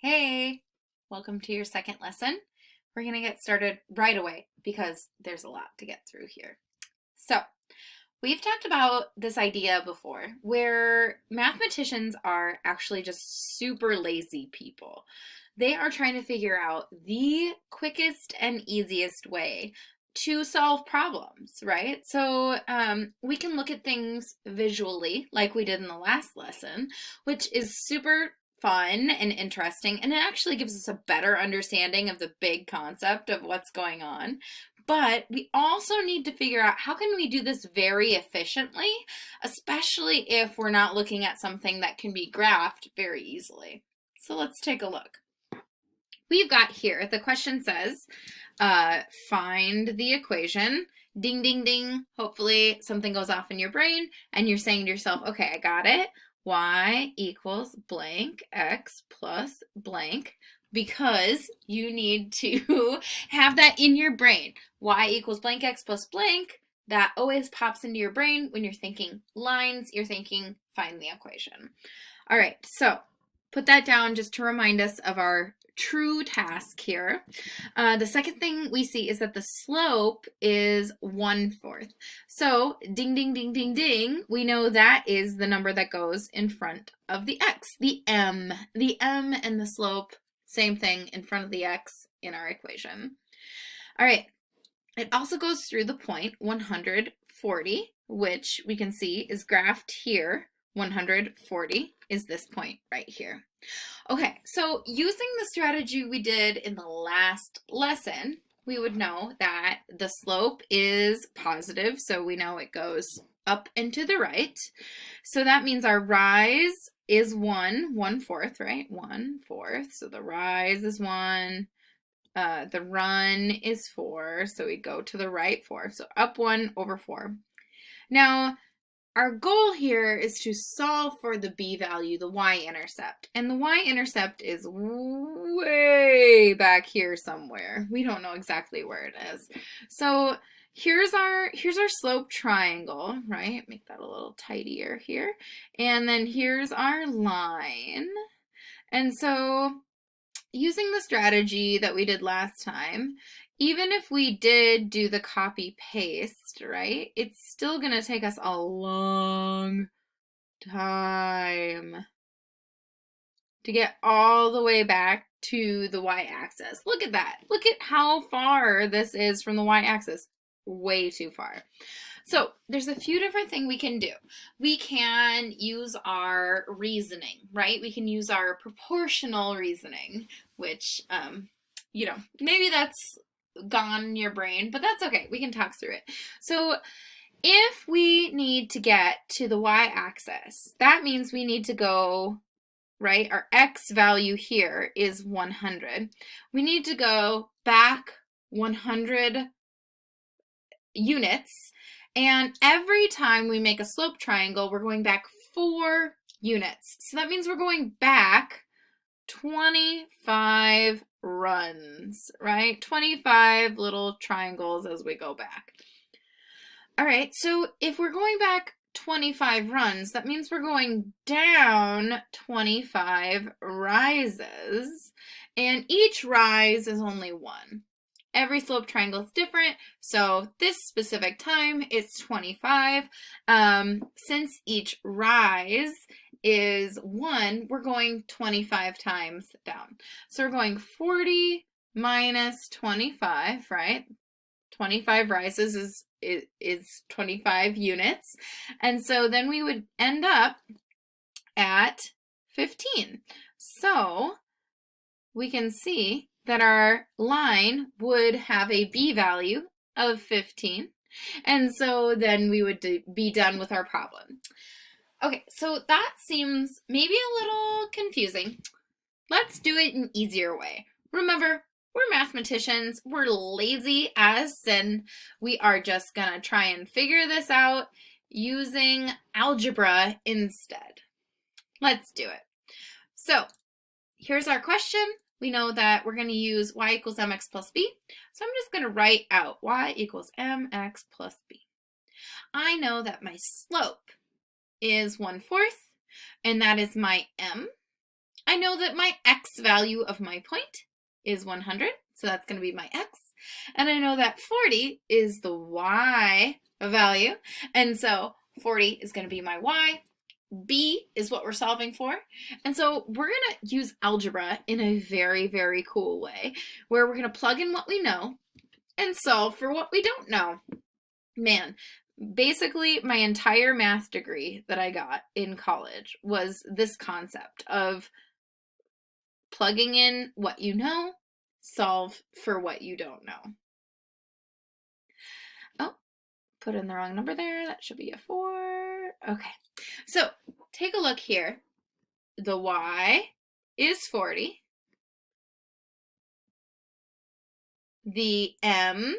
Hey, welcome to your second lesson. We're going to get started right away because there's a lot to get through here. So, we've talked about this idea before where mathematicians are actually just super lazy people. They are trying to figure out the quickest and easiest way to solve problems, right? So we can look at things visually like we did in the last lesson, which is super fun and interesting, and it actually gives us a better understanding of the big concept of what's going on. But we also need to figure out how can we do this very efficiently, especially if we're not looking at something that can be graphed very easily. So let's take a look. We've got here, the question says, find the equation. Ding, ding, ding. Hopefully something goes off in your brain and you're saying to yourself, okay, I got it. Y equals blank, x plus blank, because you need to have that in your brain. Y equals blank, x plus blank. That always pops into your brain when you're thinking lines, you're thinking find the equation. All right, so put that down just to remind us of our true task here. The second thing we see is that the slope is 1/4. So ding, ding, ding, ding, ding, we know that is the number that goes in front of the x, the m. The m and the slope, same thing in front of the x in our equation. All right, it also goes through the point 140, which we can see is graphed here. 140 is this point right here. Okay, so using the strategy we did in the last lesson, we would know that the slope is positive, so we know it goes up and to the right. So that means our rise is 1/4, right? 1/4. So the rise is 1. The run is 4, so we go to the right 4. So up 1/4. Now, our goal here is to solve for the b value, the y-intercept. And the y-intercept is way back here somewhere. We don't know exactly where it is. So here's our slope triangle, right? Make that a little tidier here. And then here's our line. And so using the strategy that we did last time, even if we did do the copy paste, right, it's still going to take us a long time to get all the way back to the y-axis. Look at that. Look at how far this is from the y-axis. Way too far. So there's a few different things we can do. We can use our reasoning, right? We can use our proportional reasoning, which, maybe that's gone in your brain, but that's okay. We can talk through it. So if we need to get to the y-axis, that means we need to go, right? Our x value here is 100. We need to go back 100 units. And every time we make a slope triangle, we're going back 4 units. So that means we're going back 25 runs, right? 25 little triangles as we go back. All right, so if we're going back 25 runs, that means we're going down 25 rises, and each rise is only 1. Every slope triangle is different, so this specific time it's 25. Since each rise is 1, we're going 25 times down. So we're going 40 minus 25, right? 25 rises is 25 units. And so then we would end up at 15. So we can see that our line would have a b value of 15. And so then we would be done with our problem. Okay, so that seems maybe a little confusing. Let's do it an easier way. Remember, we're mathematicians. We're lazy as sin. We are just going to try and figure this out using algebra instead. Let's do it. So here's our question. We know that we're going to use y equals mx plus b. So I'm just going to write out y equals mx plus b. I know that my slope is 1/4, and that is my m. I know that my x value of my point is 100, so that's going to be my x. And I know that 40 is the y value, and so 40 is going to be my y. B is what we're solving for. And so we're going to use algebra in a very, very cool way, where we're going to plug in what we know and solve for what we don't know. Man, basically my entire math degree that I got in college was this concept of plugging in what you know, solve for what you don't know. Oh, put in the wrong number there. That should be a 4. Okay, so take a look here. The y is 40. The m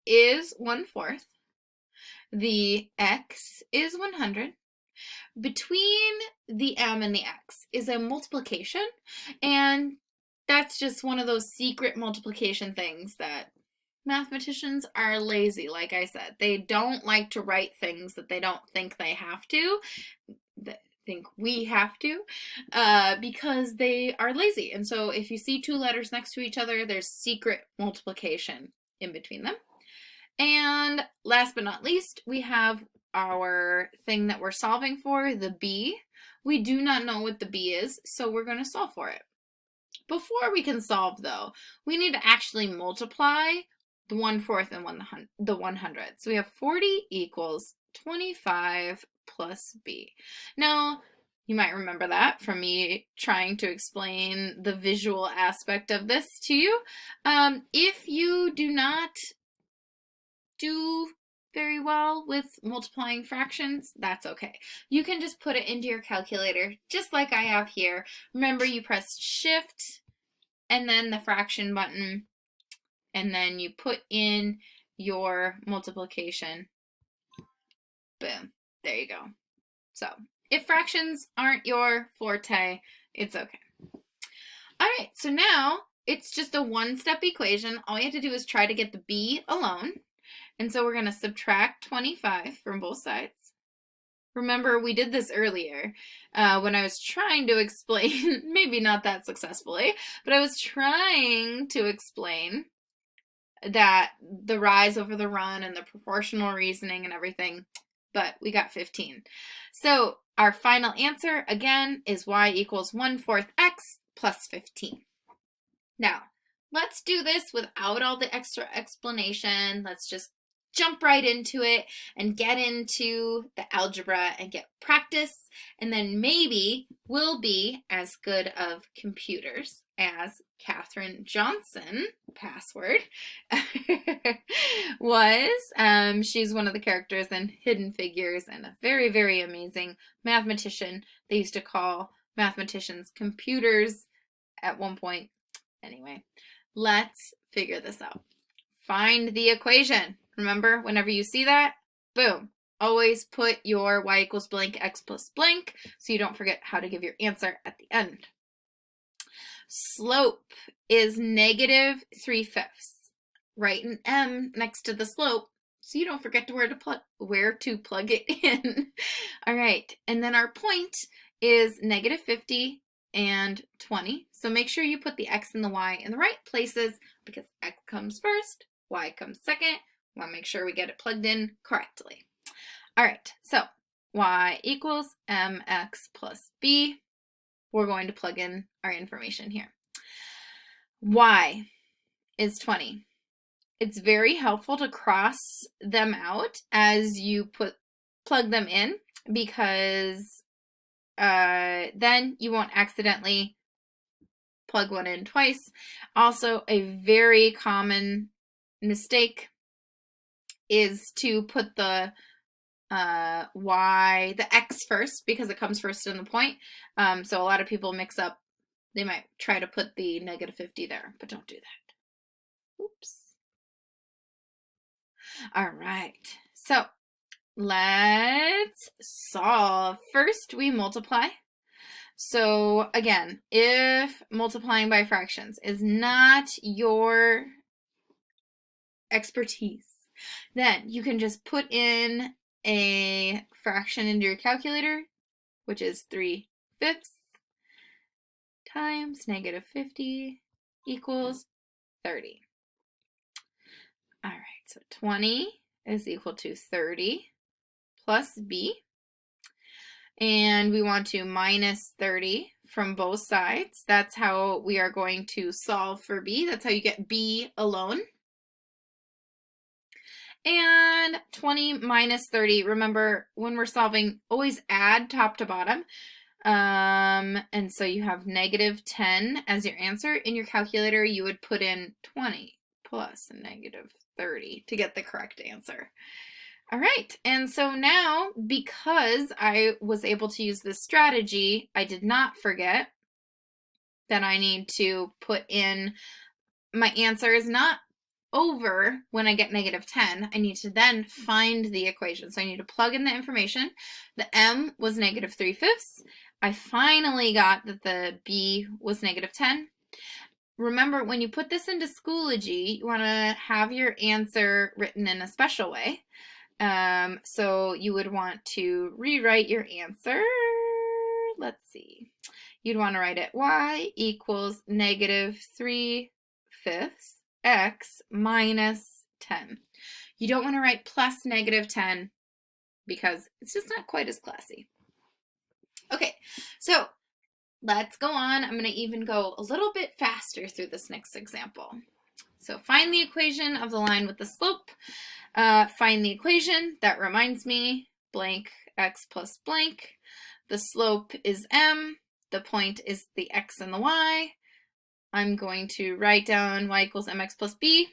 is 1/4. The x is 100. Between the m and the x is a multiplication, and that's just one of those secret multiplication things that mathematicians are lazy. Like I said, they don't like to write things that they don't think they have to, that think we have to, because they are lazy. And so if you see two letters next to each other, there's secret multiplication in between them. And last but not least, we have our thing that we're solving for, the b. We do not know what the b is, so we're going to solve for it. Before we can solve, though, we need to actually multiply the 1/4 and the 100. So we have 40 equals 25 plus b. Now, you might remember that from me trying to explain the visual aspect of this to you. If you do not do very well with multiplying fractions, that's okay. You can just put it into your calculator, just like I have here. Remember, you press Shift and then the fraction button, and then you put in your multiplication. Boom. There you go. So, if fractions aren't your forte, it's okay. All right, so now it's just a one-step equation. All you have to do is try to get the b alone. And so we're going to subtract 25 from both sides. Remember, we did this earlier when I was trying to explain, maybe not that successfully, but I was trying to explain that the rise over the run and the proportional reasoning and everything, but we got 15. So our final answer, again, is y equals 1/4 x plus 15. Now, let's do this without all the extra explanation. Let's just jump right into it and get into the algebra and get practice, and then maybe we'll be as good of computers as Katherine Johnson, password, was. She's one of the characters in Hidden Figures and a very, very amazing mathematician. They used to call mathematicians computers at one point. Anyway, let's figure this out. Find the equation. Remember, whenever you see that, boom, always put your y equals blank, x plus blank, so you don't forget how to give your answer at the end. Slope is -3/5. Write an m next to the slope, so you don't forget to where to plug it in. All right, and then our point is -50 and 20. So make sure you put the x and the y in the right places, because x comes first, y comes second. We want to make sure we get it plugged in correctly. All right, so y equals mx plus b. We're going to plug in our information here. Y is 20. It's very helpful to cross them out as you plug them in, because then you won't accidentally plug one in twice. Also, a very common mistake is to put the the x first, because it comes first in the point. So a lot of people mix up. They might try to put the -50 there, but don't do that. Oops. All right, so let's solve. First, we multiply. So again, if multiplying by fractions is not your expertise, then you can just put in a fraction into your calculator, which is 3/5 times negative 50 equals 30. All right, so 20 is equal to 30 plus b. And we want to minus 30 from both sides. That's how we are going to solve for b. That's how you get b alone. And 20 minus 30, remember when we're solving, always add top to bottom. And so you have negative 10 as your answer. In your calculator, you would put in 20 plus negative 30 to get the correct answer. All right, and so now, because I was able to use this strategy, I did not forget that I need to put in my answer is not over when I get negative 10. I need to then find the equation. So I need to plug in the information. The m was negative 3/5. I finally got that the b was negative 10. Remember, when you put this into Schoology, you want to have your answer written in a special way. So you would want to rewrite your answer. Let's see. You'd want to write it y equals negative 3/5 x minus 10. You don't want to write plus negative 10 because it's just not quite as classy. Okay, so let's go on. I'm going to even go a little bit faster through this next example. So find the equation of the line with the slope. Find the equation. That reminds me, blank x plus blank. The slope is m. The point is the x and the y. I'm going to write down y equals mx plus b.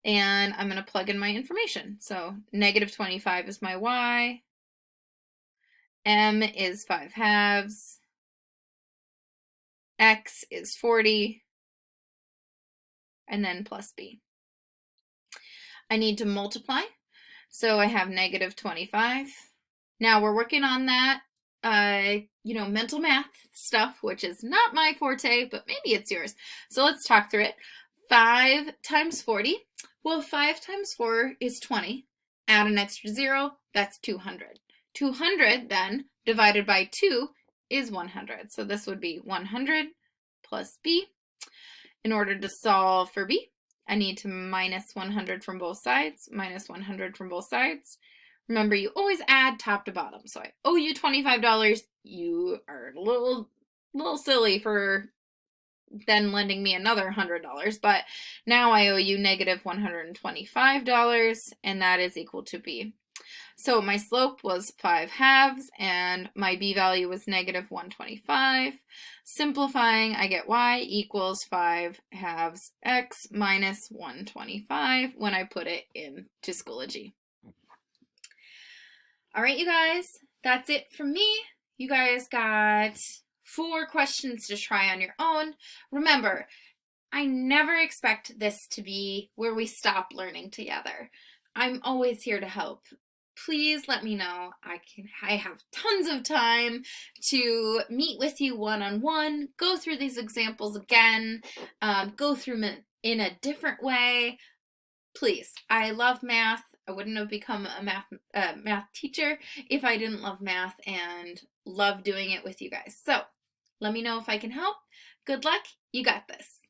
And I'm going to plug in my information. So negative 25 is my y. M is 5/2. X is 40. And then plus b. I need to multiply. So I have negative 25. Now we're working on that, mental math stuff, which is not my forte, but maybe it's yours. So let's talk through it. 5 times 40. Well, 5 times 4 is 20. Add an extra 0, that's 200. 200 then divided by 2 is 100. So this would be 100 plus b. In order to solve for b, I need to minus 100 from both sides, minus 100 from both sides. Remember, you always add top to bottom. So I owe you $25. You are a little silly for then lending me another $100, but now I owe you negative $125, and that is equal to b. So my slope was 5/2, and my b value was negative 125. Simplifying, I get y equals 5/2 x minus 125 when I put it into Schoology. All right, you guys, that's it from me. You guys got 4 questions to try on your own. Remember, I never expect this to be where we stop learning together. I'm always here to help. Please let me know. I have tons of time to meet with you one-on-one, go through these examples again, go through them in a different way. Please, I love math. I wouldn't have become a math teacher if I didn't love math and love doing it with you guys. So let me know if I can help. Good luck. You got this.